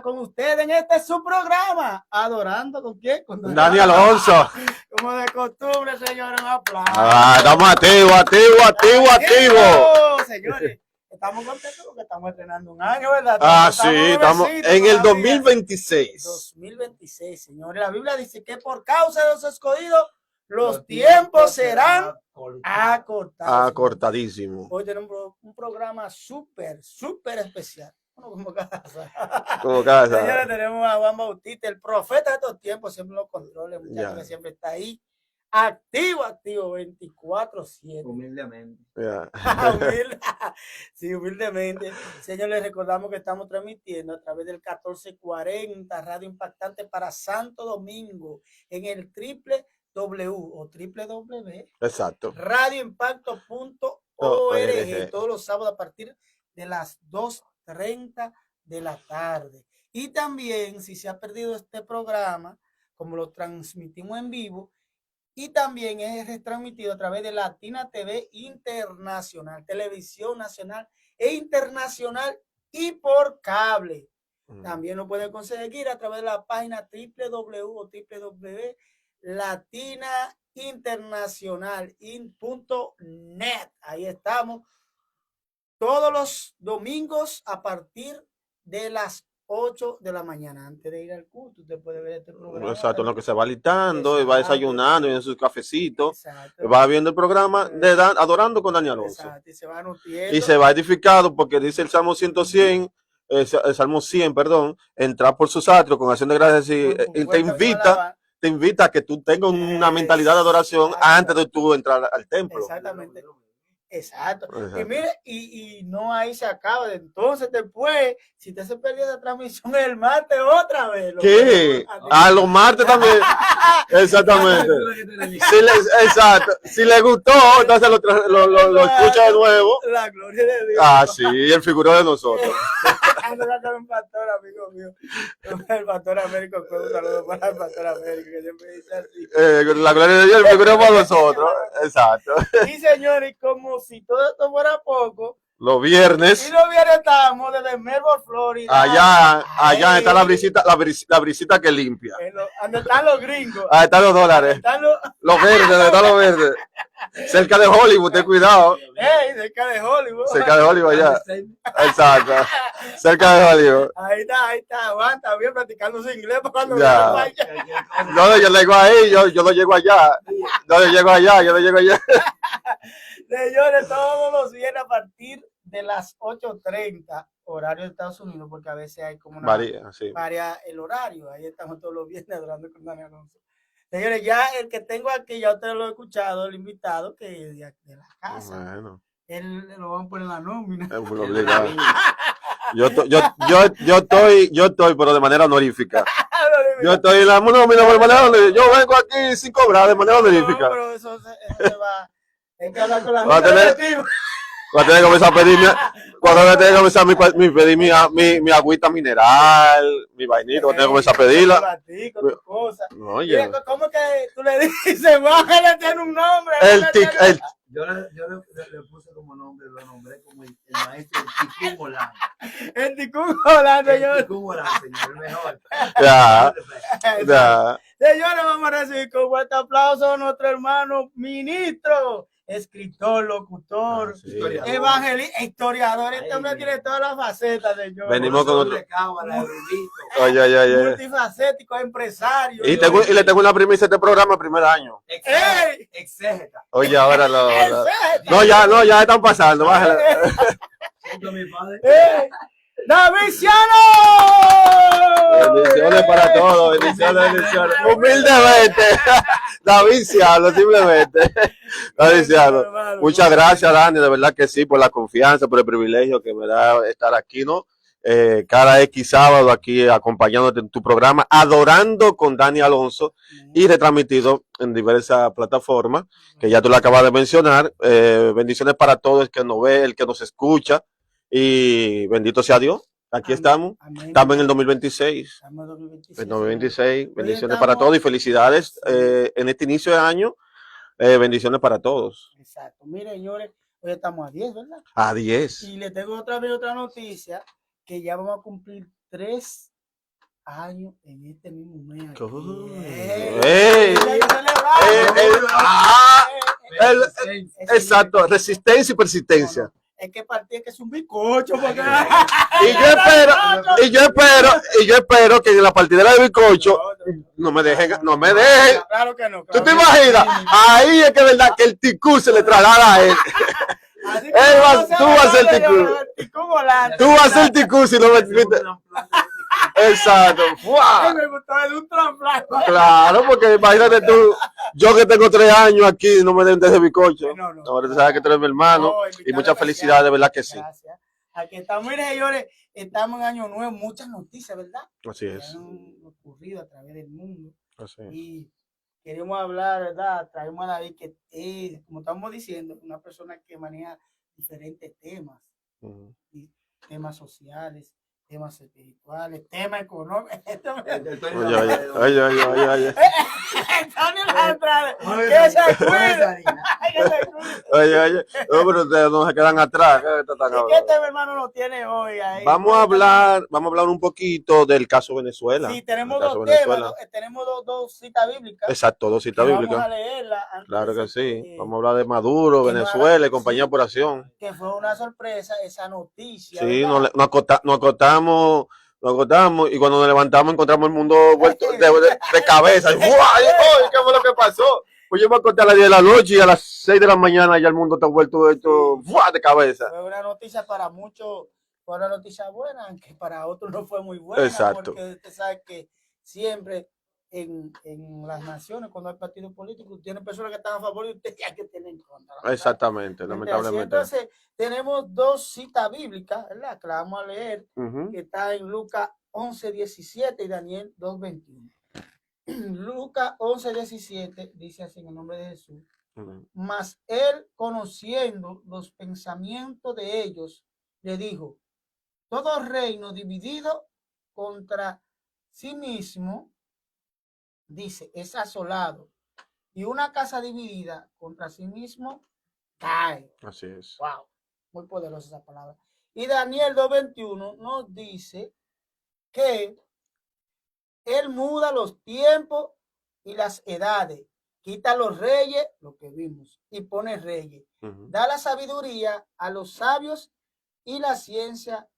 Con ustedes en este su programa, Adorando con quién, con Dani Alonso. Como de costumbre, señores, un aplauso. Estamos activos. Señores, estamos contentos porque estamos estrenando un año, ¿verdad? Sí, estamos en el 2026. 2026, señores. La Biblia dice que por causa de los escogidos, los tiempos serán acortados. Acortadísimo. Hoy tenemos un programa súper especial. Como casa. Señores, tenemos a Juan Bautista, el profeta de estos tiempos, siempre los controles, muchachos, que siempre está ahí, activo, 24/7. Humildemente. Sí, humildemente. Señores, les recordamos que estamos transmitiendo a través del 1440 Radio Impactante para Santo Domingo, en el www. Exacto. Radioimpacto.org, todos los sábados a partir de las 2:30 de la tarde. Y también, si se ha perdido este programa, como lo transmitimos en vivo, y también es retransmitido a través de Latina TV Internacional, Televisión Nacional e Internacional y por cable. También lo pueden conseguir a través de la página www.latinainternacional.net. Ahí estamos. Todos los domingos a partir de las 8 de la mañana, antes de ir al culto, usted puede ver este programa. Exacto, en lo que se va listando, y va desayunando, y en sus cafecitos, va viendo el programa de Adorando con Dani Alonso. Exacto, y se va nutriendo. Y se va edificado, porque dice el Salmo 100, el Salmo 100, entrar por sus atrios con acción de gracias y te invita a que tú tengas una mentalidad de adoración antes de tú entrar al templo. Exactamente. Exacto. Y mire, y no ahí se acaba. Entonces después, si usted se perdió esa transmisión el martes otra vez. ¿Qué? Los martes también. Exactamente. Exacto. Si le gustó, entonces lo escucha de nuevo. La gloria de Dios. Sí, el figuró de nosotros. Un pastor, amigo mío. El pastor Américo, un saludo para el pastor Américo, que siempre dice así. La gloria de Dios, el figuró para nosotros. Exacto. Y señores, como si todo esto fuera poco, los viernes. Y los viernes estamos desde Melbourne, Florida. Allá está la brisita que limpia. ¿Dónde están los gringos? Ahí están los dólares. Los verdes. Cerca de Hollywood, ten cuidado. Cerca de Hollywood. Cerca de Hollywood allá. Exacto. Cerca de Hollywood. Ahí está, Juan, está bien practicando su inglés para cuando vaya. No, yo llego ahí, yo lo llego allá. No, yo lo llego allá. Señores, todos los viernes a partir de las 8:30, horario de Estados Unidos, porque a veces hay como una varía el horario. Ahí estamos todos los viernes adorando con Dani Alonso. Señores, ya el que tengo aquí, ya ustedes lo han escuchado, el invitado que es de la casa. Bueno. Él lo van a poner en la nómina. Yo estoy, pero de manera honorífica. Yo estoy en la nómina de manera honorífica. Yo vengo aquí sin cobrar de manera honorífica. No, pero eso se va. Hay que hablar con la gente. Cuando tenga que comenzar a pedir mi agüita mineral, mi vainita, tengo que comenzar a pedirla. No, ¿cómo que tú le dices, bájale, tiene un nombre? Yo le puse como nombre, lo nombré como el maestro Ticún Holanda. El Ticún Holanda, señor. El Ticún Holanda, señor, el mejor. Ya. Señores, vamos a recibir con fuerte aplauso a nuestro hermano ministro, escritor, locutor, evangelista, historiador. Este hombre tiene todas las facetas, señor. Venimos con otro. Multifacético, empresario. Y le tengo una primicia a este programa, primer año. Exégeta. Oye, ahora no, ya están pasando. Bájale. ¡Davidciano! Bendiciones para todos, bendiciones. Humildemente, Davidciano, simplemente. Davidciano. Muchas gracias, Dani, de verdad que sí, por la confianza, por el privilegio que me da estar aquí, ¿no? Cada X sábado aquí acompañándote en tu programa, Adorando con Dani Alonso, y retransmitido en diversas plataformas, que ya tú lo acabas de mencionar. Bendiciones para todos, el que nos ve, el que nos escucha. Y bendito sea Dios, aquí estamos. Estamos en el 2026. El 2026, bendiciones para todos y felicidades en este inicio de año. Bendiciones para todos. Exacto. Mire, señores, hoy estamos a 10, ¿verdad? A 10. Y le tengo otra noticia, que ya vamos a cumplir 3 años en este mismo mes. Aquí. Coño. ¡Ey! Exacto, resistencia y persistencia. No, es que partí que es un bizcocho. Porque... Y yo espero que en la partidera de bizcocho no me dejen. Claro que no. ¿Tú te imaginas? Ahí es que es verdad que el ticú se le traslada a él. Tú vas a ser ticú. Tú vas a ser ticú si no me escribes. Exacto. Me gustó de un trasplante. Claro, porque imagínate tú, yo que tengo 3 años aquí, no me den de ese bizcocho. Ahora tú sabes que tú eres mi hermano. Y muchas felicidades, de verdad que sí. Gracias. Aquí estamos, mire, señores, estamos en Año Nuevo, muchas noticias, ¿verdad? Así Que es. han ocurrido a través del mundo. Así es. Y queremos hablar, ¿verdad? Traemos a David, que es, como estamos diciendo, una persona que maneja diferentes temas, temas sociales, temas espirituales, temas económicos. Oye. Que se cuide. Oye. No, pero ustedes no se quedan atrás. ¿Y qué tema, hermano, nos tiene hoy ahí? Vamos a hablar un poquito del caso Venezuela. Sí, tenemos dos temas, tenemos dos citas bíblicas. Exacto, 2 citas bíblicas. Vamos a leerla. Claro que sí. Vamos a hablar de Maduro, Venezuela y compañía por acción. Que fue una sorpresa esa noticia. Sí, nos acostamos y cuando nos levantamos encontramos el mundo vuelto de cabeza. ¡Ay, qué fue lo que pasó! Pues yo me acosté a las 10 de la noche y a las 6 de la mañana ya el mundo está vuelto esto de cabeza. Fue una noticia para muchos, fue una noticia buena, aunque para otros no fue muy buena. Exacto. Porque usted sabe que siempre en las naciones, cuando hay partidos políticos, tienen personas que están a favor y usted ya que tienen en contra. ¿Verdad? Exactamente, lamentablemente. Entonces, tenemos dos citas bíblicas, ¿verdad? Que la vamos a leer, que está en Lucas 11:17 y Daniel 2:21. Lucas 11:17 dice así en el nombre de Jesús. Mas él, conociendo los pensamientos de ellos, le dijo: todo reino dividido contra sí mismo, dice, es asolado, y una casa dividida contra sí mismo cae. Así es. Wow, muy poderosa esa palabra. Y Daniel 2:21 nos dice que él muda los tiempos y las edades, quita los reyes, lo que vimos, y pone reyes. Da la sabiduría a los sabios y la ciencia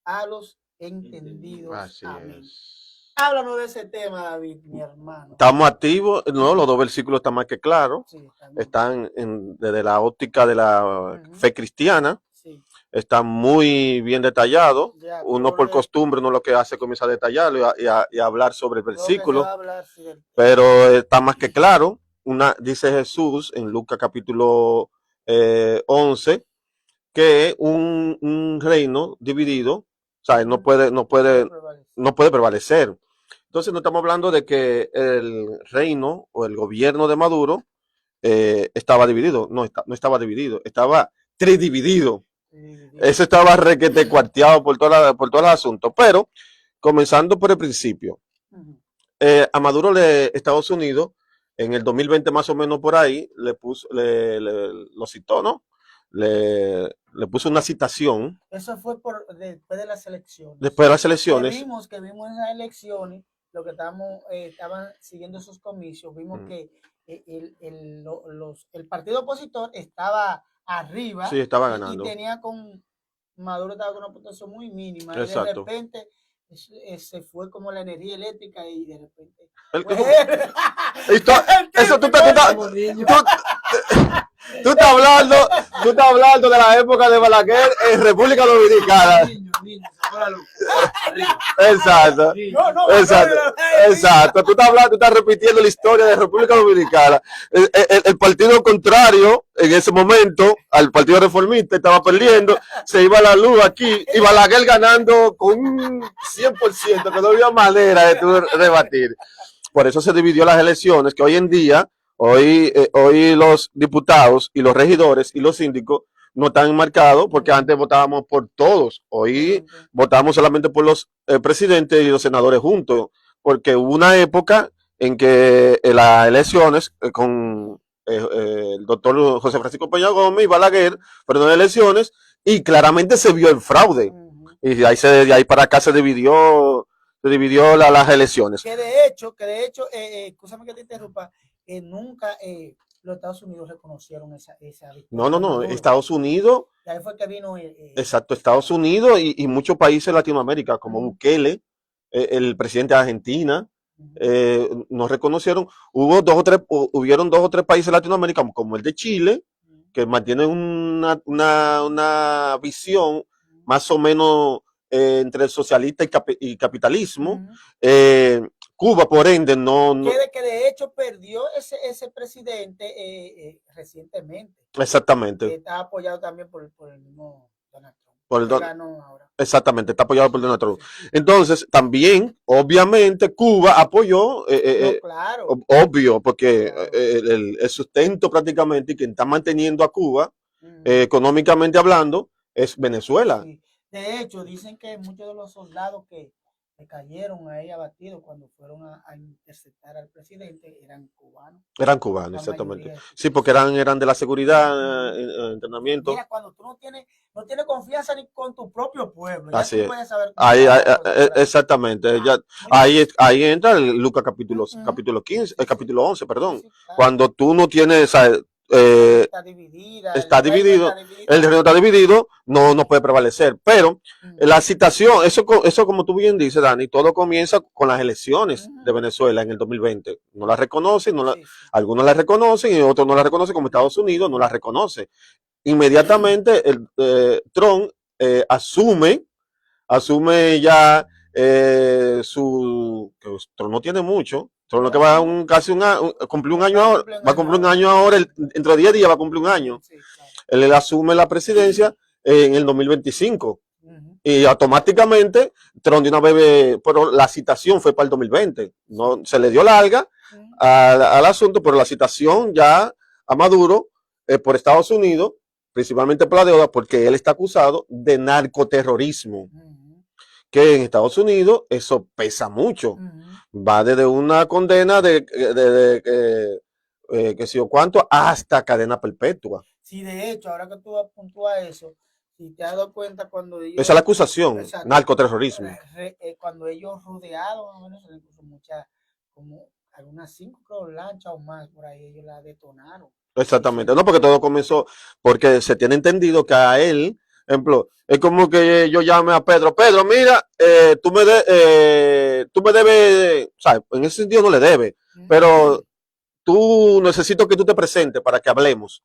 a los entendidos. Así Amén. es. Háblanos de ese tema, David, mi hermano. Estamos activos, no, los 2 versículos están más que claros. Sí, están desde la óptica de la fe cristiana. Sí. Está muy bien detallado. Uno por costumbre no lo que hace comienza a detallarlo y a hablar sobre el versículo. Pero está más que claro. Dice Jesús en Lucas capítulo 11 que un reino dividido, o sea, no puede prevalecer. Entonces no estamos hablando de que el reino o el gobierno de Maduro estaba dividido. No estaba dividido, estaba tridividido. Eso estaba requete cuarteado por todo el asunto. Pero, comenzando por el principio, a Maduro Estados Unidos, en el 2020 más o menos por ahí, lo citó, ¿no? Le puso una citación. Eso fue después de las elecciones. Después de las elecciones. Que vimos en las elecciones, lo que estaban siguiendo esos comicios, vimos que el partido opositor estaba arriba. Sí, estaba ganando. Y tenía Maduro estaba con una puntuación muy mínima. Exacto. Y de repente se fue como la energía eléctrica y de repente. Tú estás hablando de la época de Balaguer en República Dominicana. Exacto. Exacto. Tú estás repitiendo la historia de República Dominicana. El partido contrario, en ese momento, al partido reformista, estaba perdiendo, se iba la luz aquí, y Balaguer ganando con un 100%, que no había manera de rebatir. Por eso se dividió las elecciones, que hoy en día, hoy los diputados y los regidores y los síndicos no están enmarcados, porque antes votábamos por todos. Hoy votamos solamente por los presidentes y los senadores juntos, porque hubo una época en que las elecciones con el doctor José Francisco Peña Gómez y Balaguer fueron elecciones y claramente se vio el fraude. Y de ahí para acá se dividió se dividió las elecciones. Que de hecho, escúchame que te interrumpa, nunca los Estados Unidos reconocieron esa victoria. No, Estados Unidos. Y ahí fue que vino. Exacto, Estados Unidos y muchos países de Latinoamérica, como Bukele, el presidente de Argentina, nos reconocieron. Hubieron dos o tres países de Latinoamérica, como el de Chile, que mantienen una visión más o menos entre el socialista y capitalismo. Cuba, por ende, no. Que de hecho perdió ese presidente recientemente. Exactamente. Está apoyado también por el mismo Donald Trump. Ahora. Exactamente, está apoyado por Donald Trump. Entonces, también, obviamente, Cuba apoyó, claro. obvio, porque el sustento prácticamente y quien está manteniendo a Cuba, económicamente hablando, es Venezuela. Sí. De hecho, dicen que muchos de los soldados que cayeron ahí abatidos cuando fueron a interceptar al presidente eran cubanos. Eran cubanos, exactamente. Sí, porque eran de la seguridad, entrenamiento. Mira, cuando tú no tienes confianza ni con tu propio pueblo, así ya es. Tú puedes saber exactamente. Ahí entra el Lucas capítulo 15, el capítulo 11, perdón. Sí, claro. Cuando tú no tienes, está dividido, el reino está dividido, no puede prevalecer. Pero la situación, eso como tú bien dices, Dani, todo comienza con las elecciones de Venezuela en el 2020. No las reconocen, algunos las reconocen y otros no las reconocen, como Estados Unidos no las reconoce. Inmediatamente Trump asume ya Trump no tiene mucho. Trump lo que va a cumplir un año ahora, dentro de 10 días va a cumplir un año. Sí, claro. Él asume la presidencia en el 2025 y automáticamente Trump de una vez, pero la citación fue para el 2020, no se le dio larga al asunto, pero la citación ya a Maduro por Estados Unidos, principalmente por la deuda, porque él está acusado de narcoterrorismo. Que en Estados Unidos eso pesa mucho. Va desde una condena de que sé yo cuánto hasta cadena perpetua. Sí, de hecho, ahora que tú apuntúas eso, si te has dado cuenta cuando ellos... Esa es la acusación, narcoterrorismo. Cuando ellos rodearon, bueno, se le puso como algunas 5 lanchas o más por ahí, ellos la detonaron. Exactamente, no, porque todo comenzó, porque se tiene entendido que a él, ejemplo, es como que yo llame a Pedro, mira, tú me debes, ¿sabes? En ese sentido no le debes, pero tú necesito que tú te presentes para que hablemos.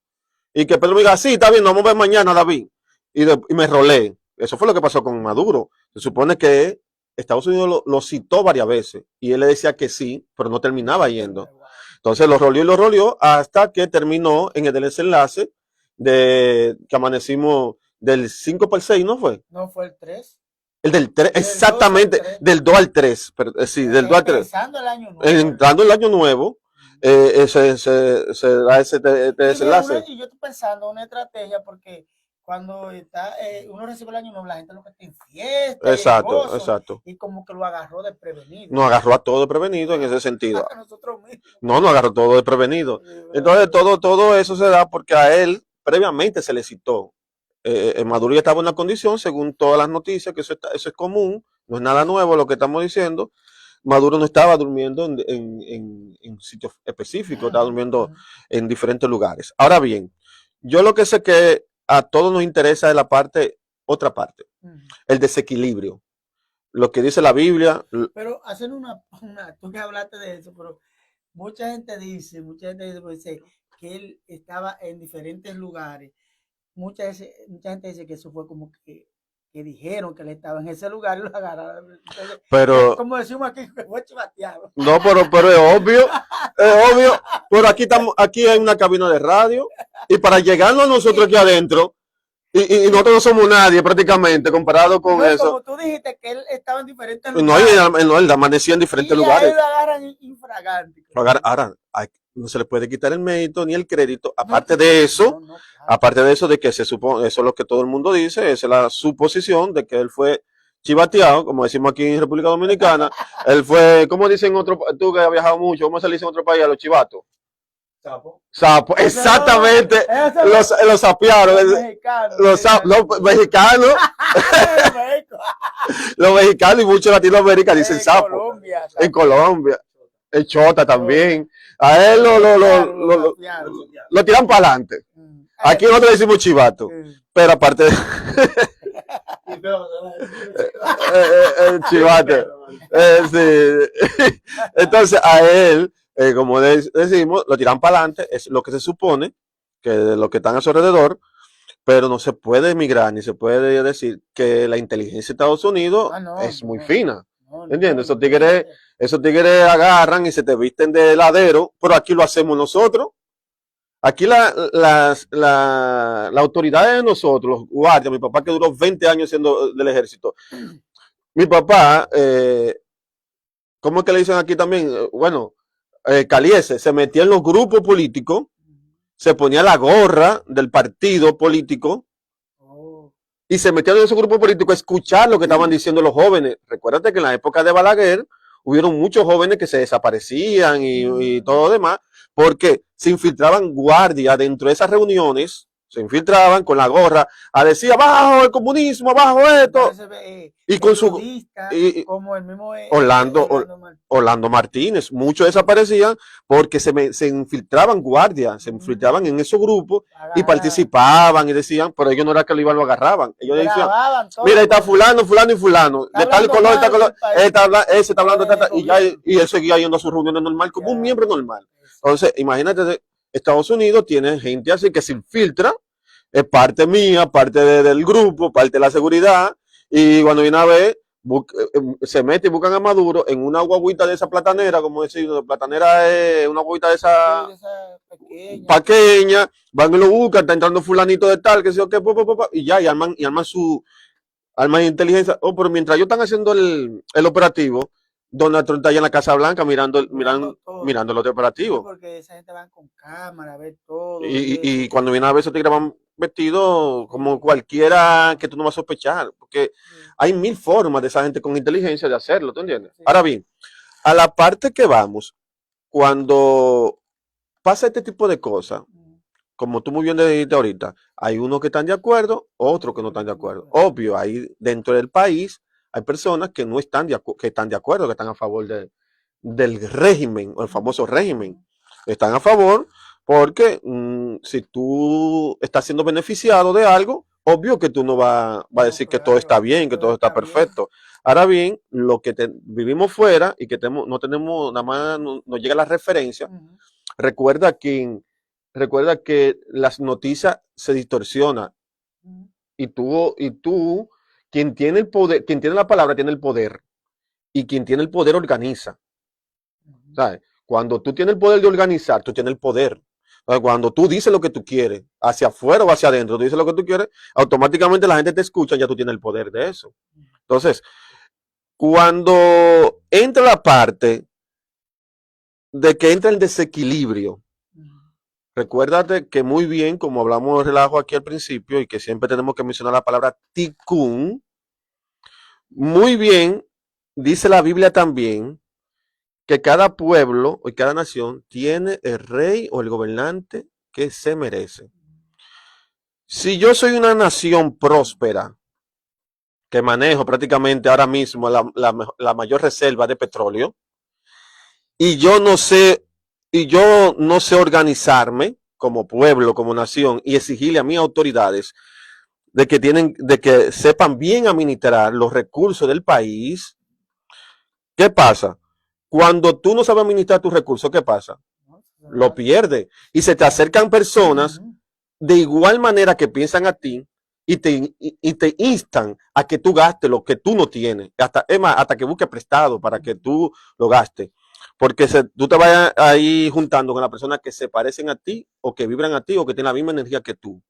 Y que Pedro me diga, sí, está bien, nos vamos a ver mañana, David. Y me rolé. Eso fue lo que pasó con Maduro. Se supone que Estados Unidos lo citó varias veces y él le decía que sí, pero no terminaba yendo. Entonces lo roleó hasta que terminó en el desenlace de que amanecimos del 5 para el 6, ¿no fue? No, fue el 3. El del 3, exactamente, del 2 al 3. Pero, sí, del 2 al 3. Entrando el año nuevo. Entrando el año nuevo, se da ese desenlace. Y yo estoy pensando una estrategia porque cuando uno recibe el año nuevo, la gente lo que está en fiesta. Exacto. Y como que lo agarró desprevenido. No agarró a todo desprevenido en ese sentido. Nosotros mismos. No agarró todo desprevenido. Entonces todo eso se da porque a él previamente se le citó. Maduro ya estaba en la condición, según todas las noticias, que eso es común, no es nada nuevo lo que estamos diciendo. Maduro no estaba durmiendo en sitios específicos, estaba durmiendo en diferentes lugares. Ahora bien, yo lo que sé que a todos nos interesa es otra parte, el desequilibrio. Lo que dice la Biblia. Pero hacer tú que hablaste de eso, pero mucha gente dice que él estaba en diferentes lugares. Mucha gente dice que eso fue como que dijeron que él estaba en ese lugar y lo agarraron. Entonces, pero, como decimos aquí, fue chivateado. No, pero es obvio, pero aquí hay una cabina de radio y para llegarnos a nosotros aquí adentro, y nosotros no somos nadie prácticamente comparado con eso. Como tú dijiste que él estaba en diferentes lugares. No, él amanecía en diferentes lugares. Lo agarran infragante. Ahora, no se le puede quitar el mérito ni el crédito. Aparte de eso, de que se supone, eso es lo que todo el mundo dice, esa es la suposición de que él fue chivateado, como decimos aquí en República Dominicana. Él fue, como dicen tú que has viajado mucho, ¿cómo se le dice en otro país a los chivatos? Sapo. Sapo, Ese exactamente. ese no- Los sapearon. los mexicanos. Los mexicanos, México. los mexicanos y muchos latinoamericanos dicen En sapo. Colombia. En sapo. Colombia. El chota también. A él Los sapearon. lo tiran para adelante. Aquí nosotros decimos chivato. Pero aparte de Y feo, chivato. Sí. Entonces a él, como decimos, lo tiran para adelante. Es lo que se supone que de lo que están a su alrededor. Pero no se puede emigrar ni se puede decir que la inteligencia de Estados Unidos es muy fina. ¿Entiendes? Esos tigres agarran y se te visten de heladero, pero aquí lo hacemos nosotros. Aquí la autoridad de nosotros, los guardias, mi papá que duró 20 años siendo del ejército. Mi papá, ¿cómo es que le dicen aquí también? Bueno, Caliese, se metía en los grupos políticos, se ponía la gorra del partido político y se metía en esos grupos políticos a escuchar lo que estaban diciendo los jóvenes. Recuérdate que en la época de Balaguer hubieron muchos jóvenes que se desaparecían y todo lo demás, porque se infiltraban guardias dentro de esas reuniones, se infiltraban con la gorra a decir abajo el comunismo, abajo esto. Y con su como el mismo Orlando Martínez, muchos desaparecían porque se infiltraban guardias, se infiltraban en esos grupos y participaban y decían, pero ellos no era que lo iban, lo agarraban. Ellos decían, mira, ahí está fulano, fulano y fulano, de tal color, tal color, ese está hablando, y él seguía yendo a sus reuniones normal como un miembro normal. Entonces, imagínate, Estados Unidos tiene gente así que se infiltra, es parte mía, parte del grupo, parte de la seguridad, y cuando viene a ver, se mete y buscan a Maduro en una guaguita de esa platanera, como decir, la platanera es una guaguita de esa pequeña, van y lo buscan, está entrando fulanito de tal, que sé yo qué, y ya, y arman su arma de inteligencia. Oh, pero mientras ellos están haciendo el operativo, Donald Trump está allá en la Casa Blanca mirando los operativos. Porque esa gente van con cámara a ver todo. Y cuando viene a ver, esos tigres van vestidos como cualquiera que tú no vas a sospechar, porque hay mil formas de esa gente con inteligencia de hacerlo, ¿tú entiendes? Sí. Ahora bien, a la parte que vamos, cuando pasa este tipo de cosas, como tú muy bien dijiste ahorita, hay unos que están de acuerdo, otros que no están de acuerdo. Obvio, ahí dentro del país hay personas que no están que están de acuerdo, que están a favor del régimen, o el famoso régimen. Están a favor porque si tú estás siendo beneficiado de algo, obvio que tú no vas a decir que todo está bien, que todo está perfecto. Ahora bien, lo que vivimos fuera y que no tenemos, nada más nos llega la referencia, recuerda que las noticias se distorsionan y tú, quien tiene el poder, quien tiene la palabra tiene el poder y quien tiene el poder organiza. ¿Sabes? Cuando tú tienes el poder de organizar, tú tienes el poder. Cuando tú dices lo que tú quieres, hacia afuera o hacia adentro, tú dices lo que tú quieres, automáticamente la gente te escucha, ya tú tienes el poder de eso. Entonces, cuando entra la parte de que entra el desequilibrio, recuérdate que muy bien, como hablamos de relajo aquí al principio y que siempre tenemos que mencionar la palabra tikkun, muy bien, dice la Biblia también, que cada pueblo y cada nación tiene el rey o el gobernante que se merece. Si yo soy una nación próspera, que manejo prácticamente ahora mismo la mayor reserva de petróleo, y yo no sé organizarme como pueblo, como nación, y exigirle a mis autoridades de que sepan bien administrar los recursos del país, ¿qué pasa? Cuando tú no sabes administrar tus recursos, ¿qué pasa? Lo pierdes. Y se te acercan personas de igual manera que piensan a ti y te instan a que tú gastes lo que tú no tienes. Hasta que busques prestado para que tú lo gastes. Porque tú te vas ahí juntando con las personas que se parecen a ti o que vibran a ti o que tienen la misma energía que tú.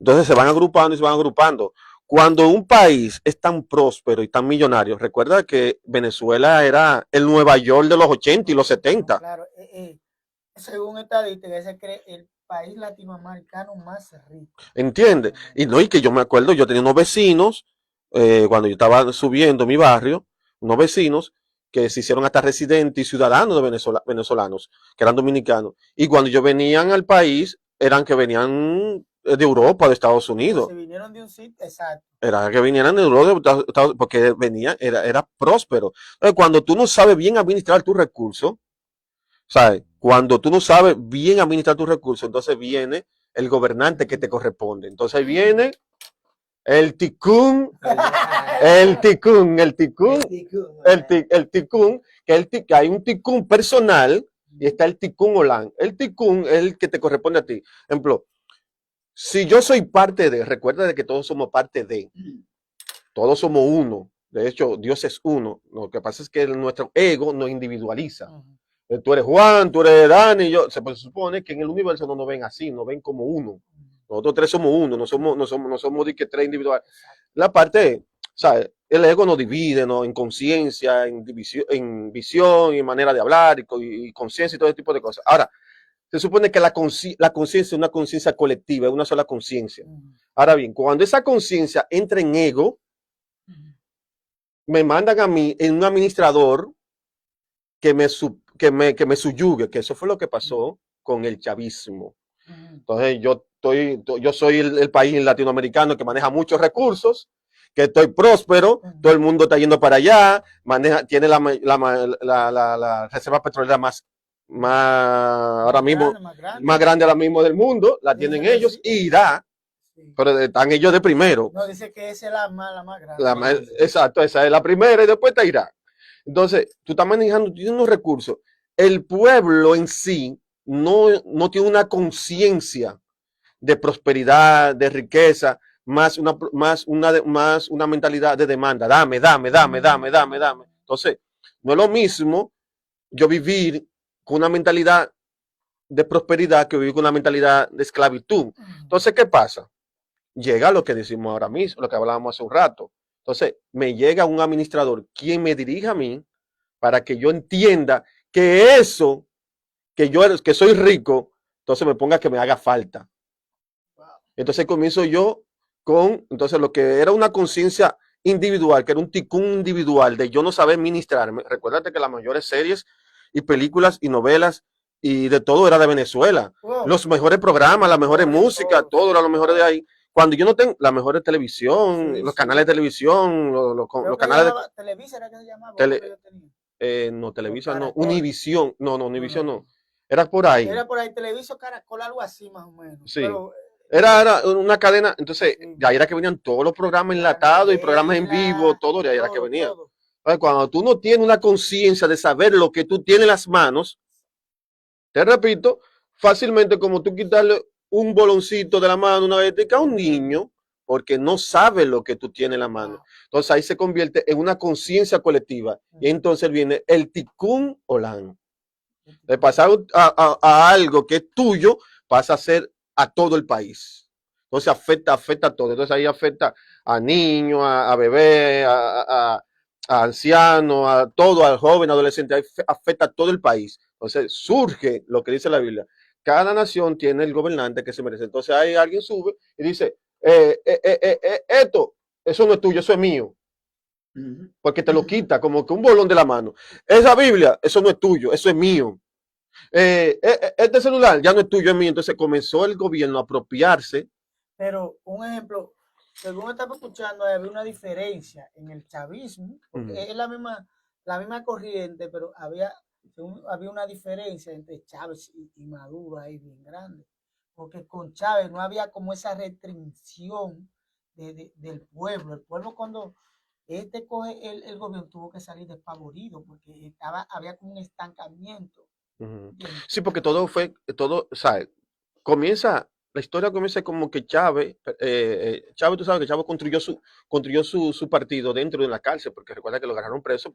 Entonces se van agrupando y se van agrupando. Cuando un país es tan próspero y tan millonario, recuerda que Venezuela era el Nueva York de los 80 y los 70. Claro, según estadísticas, ese cree el país latinoamericano más rico. ¿Entiendes? Y que yo me acuerdo, yo tenía unos vecinos, cuando yo estaba subiendo mi barrio, unos vecinos que se hicieron hasta residentes y ciudadanos de venezolanos, que eran dominicanos. Y cuando ellos venían al país, eran que venían de Europa, de Estados Unidos. Se vinieron de un sitio, exacto. Era que vinieran de Europa, porque venía, era próspero. Entonces, cuando tú no sabes bien administrar tus recursos, ¿sabes? Cuando tú no sabes bien administrar tus recursos, entonces viene el gobernante que te corresponde. Entonces viene el ticún, que hay un ticún personal y está el ticún Olan. El ticún es el que te corresponde a ti. Ejemplo, si yo soy parte de, recuerda de que todos somos parte de, todos somos uno. De hecho, Dios es uno. Lo que pasa es que nuestro ego nos individualiza. Tú eres Juan, tú eres Dani, yo. Se supone que en el universo no nos ven así, nos ven como uno. Nosotros tres somos uno, no somos de que tres individuales. La parte, ¿sabes? El ego nos divide, ¿no? En conciencia, en visión, en manera de hablar, y conciencia y todo ese tipo de cosas. Ahora, se supone que la conciencia es una conciencia colectiva, es una sola conciencia. Ahora bien, cuando esa conciencia entra en ego, me mandan a mí en un administrador que me subyugue, que eso fue lo que pasó con el chavismo. Entonces yo soy el país latinoamericano que maneja muchos recursos, que estoy próspero, todo el mundo está yendo para allá, tiene la reserva petrolera más ahora mismo, más grande ahora mismo del mundo, la tienen ellos, y Irak, pero están ellos de primero. No, dice que esa es la más grande. Exacto, esa es la primera y después está Irak. Entonces, tú estás manejando, tienes unos recursos. El pueblo en sí no tiene una conciencia de prosperidad, de riqueza, más una mentalidad de demanda. Dame. Entonces, no es lo mismo yo vivir con una mentalidad de prosperidad que vivir con una mentalidad de esclavitud. Entonces, ¿qué pasa? Llega lo que decimos ahora mismo, lo que hablábamos hace un rato. Entonces, me llega un administrador quien me dirija a mí para que yo entienda que eso, que soy rico, entonces me ponga que me haga falta. Entonces comienzo yo con, entonces lo que era una conciencia individual, que era un ticún individual de yo no saber ministrarme. Recuérdate que las mayores series y películas y novelas y de todo era de Venezuela. Los mejores programas, las mejores músicas, todo era lo mejor de ahí. Cuando yo no tengo la mejor televisión, los canales de televisión, los canales de... Televisa era que se llamaba. No, Televisa no, Univisión, no, Univisión no. Era por ahí. Era por ahí, Televisa Caracol, algo así más o menos. Sí. Pero, era una cadena, entonces de ahí era que venían todos los programas enlatados y programas en vivo, todo de ahí era que venía. Entonces, cuando tú no tienes una conciencia de saber lo que tú tienes en las manos, te repito, fácilmente como tú quitarle un boloncito de la mano una vez a un niño, porque no sabe lo que tú tienes en la mano. Entonces ahí se convierte en una conciencia colectiva. Y entonces viene el ticún Olan. De pasar a algo que es tuyo, pasa a ser a todo el país. Entonces afecta a todo. Entonces ahí afecta a niños, a bebés, a ancianos, a todo, al joven, adolescente. Ahí afecta a todo el país. Entonces surge lo que dice la Biblia. Cada nación tiene el gobernante que se merece. Entonces ahí alguien sube y dice, eso no es tuyo, eso es mío. Porque te lo quita como que un bolón de la mano. Esa Biblia, eso no es tuyo, eso es mío. Este celular ya no es tuyo, es mío. Entonces comenzó el gobierno a apropiarse. Pero un ejemplo, según estaba escuchando, había una diferencia en el chavismo, porque es la misma corriente, pero había una diferencia entre Chávez y Maduro ahí bien grande. Porque con Chávez no había como esa restricción del pueblo. El pueblo cuando coge el gobierno tuvo que salir despavorido porque había como un estancamiento. Sí, porque todo, ¿sabes? La historia comienza como que Chávez, tú sabes que Chávez construyó su partido dentro de la cárcel, porque recuerda que lo agarraron preso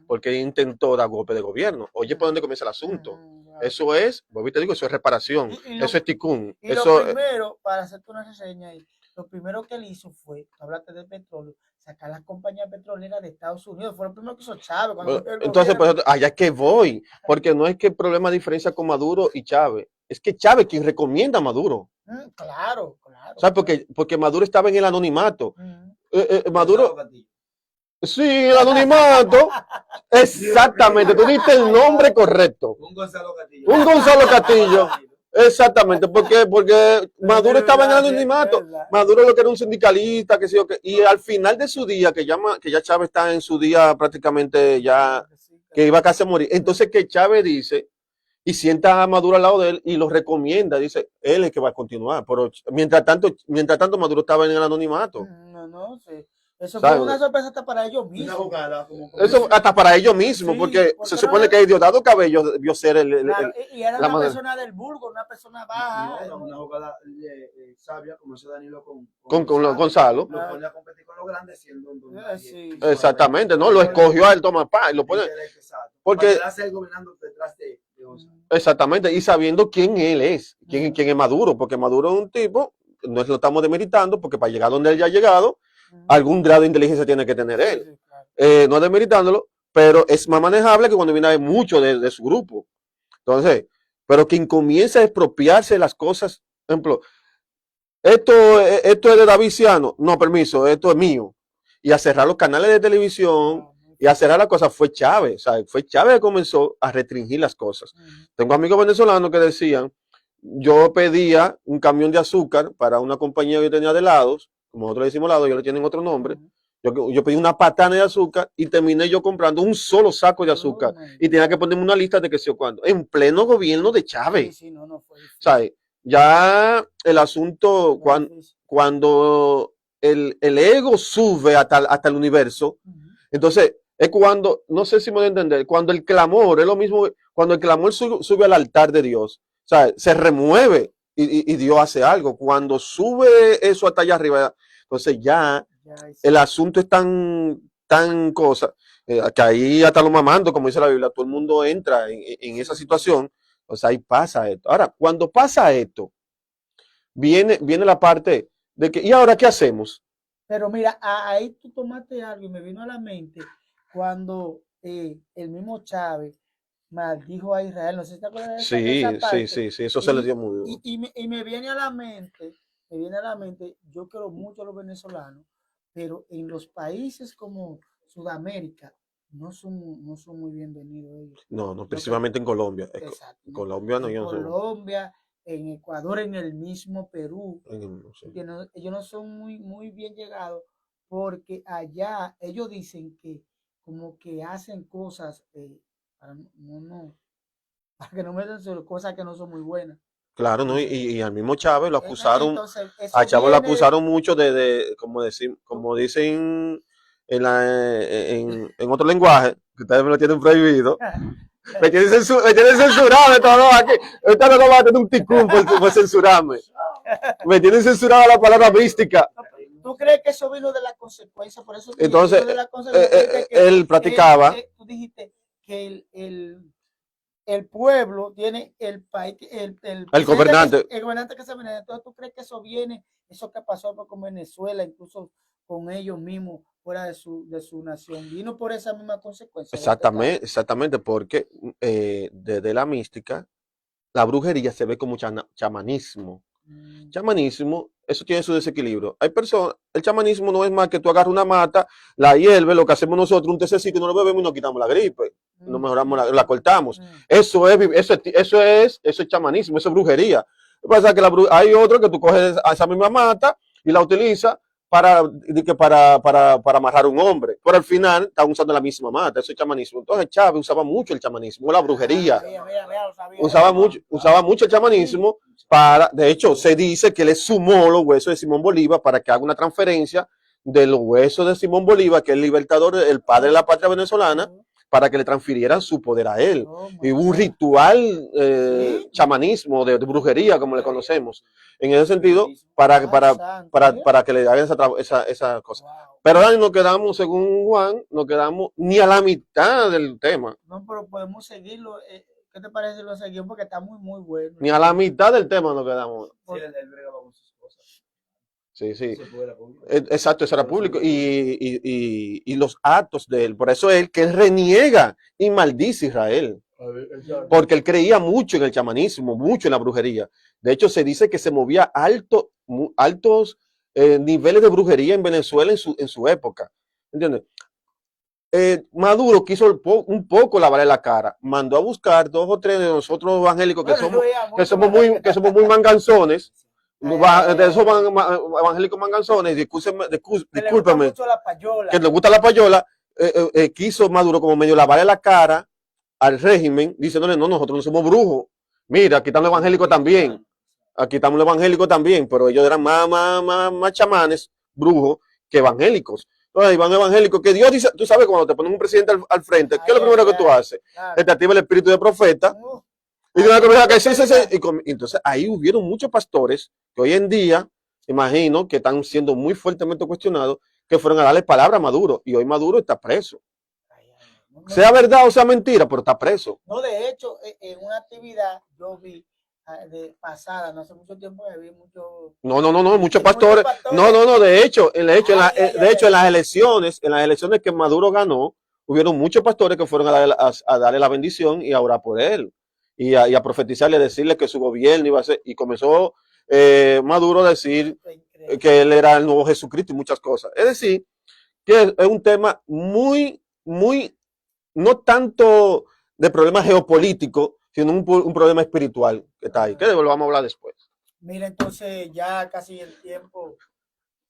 porque intentó dar golpe de gobierno. Oye, ¿por dónde comienza el asunto? Eso es, te digo, eso es reparación, eso es ticún. Y lo primero, para hacerte una reseña ahí, lo primero que él hizo fue, hablaste del petróleo, sacar las compañías petroleras de Estados Unidos. Fue lo primero que hizo Chávez. Entonces, pues, allá es que voy, porque no es que el problema diferencia con Maduro y Chávez, es que Chávez quien recomienda a Maduro. Claro. ¿Sabes? Porque Maduro estaba en el anonimato. Maduro, Sí, el anonimato. Exactamente, tú diste el nombre correcto. Un Gonzalo Castillo. Un Gonzalo Castillo. Exactamente, porque Maduro estaba en el anonimato. Maduro lo que era un sindicalista, que sé yo, y al final de su día, que ya Chávez está en su día prácticamente ya, que iba casi a morir. Entonces que Chávez dice, y sienta a Maduro al lado de él y lo recomienda, dice, él es que va a continuar. Pero mientras tanto Maduro estaba en el anonimato. No, sí. Eso ¿Sabes? fue una sorpresa hasta para ellos Una mismos. jugada como Eso hasta para ellos mismos, Sí, porque porque se supone que Diosdado Cabello debió ser Claro, y era la una madre. persona del vulgo, una persona baja. una jugada sabia, como hizo Danilo Con Gonzalo. Lo pone a competir con los grandes siendo un don. Sí. Exactamente, ¿no? Lo escogió a él, toma pa, y lo pone. Porque, Para el gobernando detrás de Gonzalo. exactamente, y sabiendo quién él es, quién es Maduro, porque Maduro es un tipo, no lo estamos demeritando, porque para llegar donde él ya ha llegado, algún grado de inteligencia tiene que tener él. Sí, claro. No demeritándolo, pero es más manejable que cuando viene a ver mucho de su grupo. Entonces, pero quien comienza a expropiarse de las cosas, por ejemplo, esto es de Daviciano, no, permiso, esto es mío. Y a cerrar los canales de televisión y a cerrar las cosas fue Chávez. O sea, fue Chávez que comenzó a restringir las cosas. Tengo amigos venezolanos que decían, yo pedía un camión de azúcar para una compañía que tenía de helados, como nosotros le decimos helados, ellos le tienen otro nombre. Yo pedí una patana de azúcar y terminé yo comprando un solo saco de azúcar y tenía que ponerme una lista de que sé yo cuándo, en pleno gobierno de Chávez. Sí, no fue difícil. ¿Sabes? Ya el asunto, cuando el ego sube hasta el universo, entonces es cuando, no sé si me voy a entender, cuando el clamor, es lo mismo, cuando el clamor sube al altar de Dios, ¿sabes? Se remueve y Dios hace algo. Cuando sube eso hasta allá arriba, entonces ya el asunto es tan cosa, que ahí hasta lo mamando, como dice la Biblia, todo el mundo entra en esa situación, o sea, ahí pasa esto. Ahora, cuando pasa esto, viene la parte de que, ¿y ahora qué hacemos? Pero mira, ahí tú tomaste algo y me vino a la mente cuando el mismo Chávez maldijo a Israel. No sé si te acuerdas de esa parte. Sí, eso se le dio muy duro. Y me viene a la mente, yo quiero mucho a los venezolanos, pero en los países como Sudamérica no son muy bienvenidos ellos. No, principalmente en Colombia. Exacto. En Colombia no, en yo no sé. Colombia, en Ecuador, en el mismo Perú. No sé. Ellos no son muy bien llegados porque allá ellos dicen que como que hacen cosas para que no me den cosas que no son muy buenas. Claro, ¿no? Y al mismo Chávez lo acusaron, Entonces, a Chávez lo acusaron mucho como dicen en otro lenguaje, que ustedes me lo tienen prohibido. Me tienen censurado de todo aquí. Ahorita no va a tener un ticún por censurarme. Me tienen censurado la palabra mística. ¿Tú crees que eso vino de la consecuencia? Por eso entonces, de la consecuencia él practicaba. Tú dijiste que el pueblo tiene el país, el gobernante. El gobernante que se viene. Entonces, ¿tú crees que eso viene, eso que pasó con Venezuela, incluso con ellos mismos fuera de su nación, vino por esa misma consecuencia? Exactamente, porque desde la mística, la brujería se ve como chamanismo. Chamanismo, eso tiene su desequilibrio. Hay personas, el chamanismo no es más que tú agarras una mata, la hierve, lo que hacemos nosotros, un tececito, no lo bebemos y nos quitamos la gripe, nos mejoramos, la cortamos. Eso es chamanismo, eso es brujería. Lo que pasa es que hay otro que tú coges a esa misma mata y la utilizas para amarrar a un hombre, pero al final están usando la misma mata, eso es chamanismo. Entonces Chávez usaba mucho el chamanismo, la brujería, usaba mucho el chamanismo de hecho se dice que le sumó los huesos de Simón Bolívar para que haga una transferencia de los huesos de Simón Bolívar, que es el libertador, el padre de la patria venezolana, para que le transfirieran su poder a él. Y hubo un ritual chamanismo, de brujería, como le conocemos. En ese sentido, para que le hagan esa cosa. Pero ahora nos quedamos, según Juan, ni a la mitad del tema. No, pero podemos seguirlo. ¿Qué te parece si lo seguimos? Porque está muy bueno. Ni a la mitad del tema nos quedamos. Sí, él bregaba con sus cosas. Sí. Exacto, eso era público. Y los actos de él, por eso es que él reniega y maldice a Israel. Porque él creía mucho en el chamanismo, mucho en la brujería. De hecho, se dice que se movía altos niveles de brujería en Venezuela en su época. ¿Entiendes? Maduro quiso un poco lavarle la cara, mandó a buscar 2 o 3 de nosotros evangélicos que somos muy manganzones, de esos evangélicos manganzones, discúlpeme, que les gusta la payola, quiso Maduro como medio lavarle la cara al régimen, diciéndole, no, nosotros no somos brujos, mira, aquí están los evangélicos también, aquí estamos los evangélicos también, pero ellos eran más chamanes, brujos, que evangélicos. Entonces, Iván evangélico, que Dios dice, tú sabes, cuando te ponen un presidente al frente, ¿qué es lo primero que tú haces? Que te activa el espíritu de profeta. Y entonces ahí hubieron muchos pastores que hoy en día, imagino, que están siendo muy fuertemente cuestionados, que fueron a darle palabra a Maduro. Y hoy Maduro está preso. Sea verdad o sea mentira, pero está preso. No, de hecho, en una actividad yo vi de pasada, no hace mucho tiempo, vi mucho. No, muchos pastores. No, de hecho, en las elecciones que Maduro ganó, hubieron muchos pastores que fueron a darle la bendición y a orar por él. Y a profetizarle, decirle que su gobierno iba a ser, y comenzó Maduro a decir que él era el nuevo Jesucristo y muchas cosas. Es decir, que es un tema muy, no tanto de problema geopolítico, sino un problema espiritual que está ahí, que lo vamos a hablar después. Mira, entonces ya casi el tiempo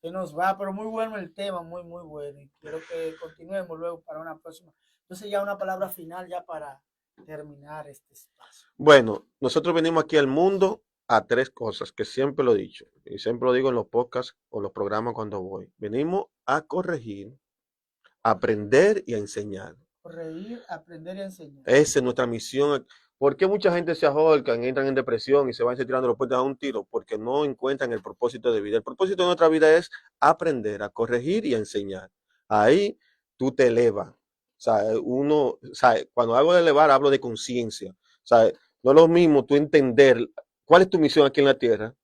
se nos va, pero muy bueno el tema, muy bueno. Y quiero que continuemos luego para una próxima. Entonces ya una palabra final ya para terminar este espacio. Bueno, nosotros venimos aquí al mundo a 3 cosas, que siempre lo he dicho, y siempre lo digo en los podcasts o los programas cuando voy. Venimos a corregir, a aprender y a enseñar. Corregir, aprender y enseñar. Esa es nuestra misión. ¿Por qué mucha gente se ahorcan, entran en depresión y se van tirando los puentes a un tiro? Porque no encuentran el propósito de vida. El propósito de nuestra vida es aprender, a corregir y a enseñar. Ahí tú te elevas. O sea, cuando hablo de elevar, hablo de conciencia. O sea, no es lo mismo tú entender cuál es tu misión aquí en la tierra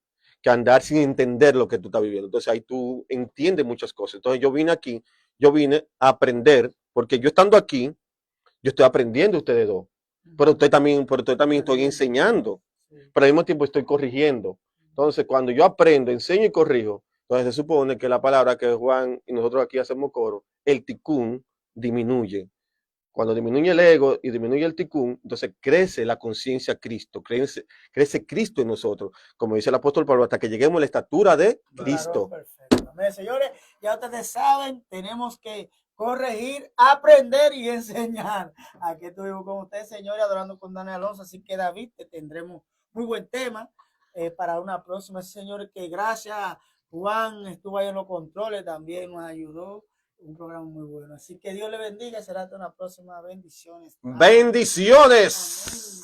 que andar sin entender lo que tú estás viviendo. Entonces ahí tú entiendes muchas cosas. Entonces yo vine a aprender, porque yo estando aquí, yo estoy aprendiendo ustedes dos. Pero usted también estoy enseñando, pero al mismo tiempo estoy corrigiendo. Entonces, cuando yo aprendo, enseño y corrijo, entonces se supone que la palabra que Juan y nosotros aquí hacemos coro, el ticún disminuye. Cuando disminuye el ego y disminuye el ticún, entonces crece la conciencia a Cristo, crece Cristo en nosotros, como dice el apóstol Pablo, hasta que lleguemos a la estatura de Cristo. Claro, perfecto. Señores, ya ustedes saben, tenemos que corregir, aprender y enseñar. Aquí estuvimos con ustedes, señores, adorando con Daniel Alonso. Así que, David, te tendremos muy buen tema para una próxima. Señores, que gracias, Juan estuvo ahí en los controles, también nos ayudó. Un programa muy bueno. Así que Dios le bendiga. Será hasta una próxima. Bendiciones. Bendiciones. Amén.